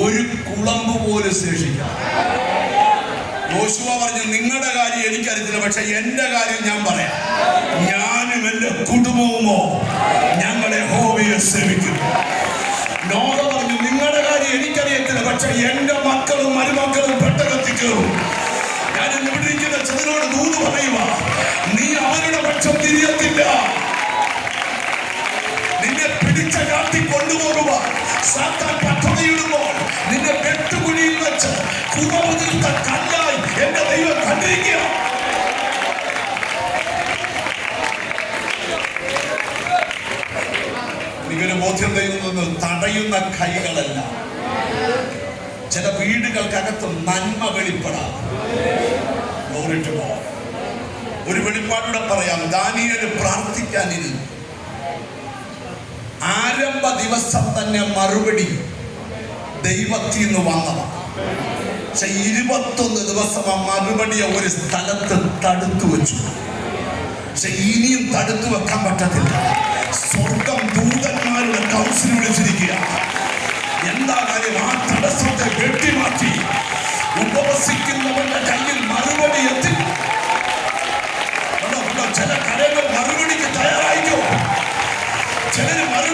ഒരു കുളമ്പ് പോലും ശേഷിക്കാം. യോശുവ പറഞ്ഞു, നിങ്ങളുടെ കാര്യം എനിക്കറിയത്തില്ല, പക്ഷെ എന്റെ കാര്യം ഞാൻ പറയാം. ഞാനും എന്റെ കുടുംബവുമോ ഞങ്ങളെ യഹോവയെ സേവിക്കും. നോഹ പറഞ്ഞു, നിങ്ങളുടെ കാര്യം എനിക്കറിയത്തില്ല, പക്ഷെ എന്റെ മക്കളും മരുമക്കളും പെട്ടകത്തിൽ കയറും. ഞാൻ ഇവിടെ ഇരിക്കുന്ന ചെറിനോട് ദൂത് പറയുക, നീ അവരുടെ പക്ഷം തിരിയത്തില്ല. നിന്നെ പിടിച്ച കാട്ടി കൊണ്ടുപോകുക. സാത്താൻ പദ്ധതിയിടുമ്പോൾ നിന്നെ വെട്ടുകുഴിയിൽ വെച്ച് കുറവ് തീർത്ത കല്ലായി എന്റെ ദൈവം കണ്ടിരിക്കുക. എനിക്കൊരു ബോധ്യം തരുന്നത്, തടയുന്ന കൈകളല്ല. ചില വീടുകൾക്കകത്ത് നന്മ വെളിപ്പെടാം. ഒരു വെളിപ്പാടൂടെ പറയാം. ദാനിയേൽ പ്രാർത്ഥിക്കാനിരുന്നു. ആരംഭ ദിവസം തന്നെ മറുപടി ദൈവത്തിൽ നിന്ന് വന്നതാണ്. പക്ഷെ 21 ദിവസം ആ മറുപടിയെ ഒരു സ്ഥലത്ത് തടുത്തു വെച്ചു. പക്ഷെ ഇനിയും തടുത്തു വെക്കാൻ പറ്റത്തില്ല. സ്വർഗം ദൂതന്മാരുടെ കൗൺസിൽ വിളിച്ചിരിക്കും.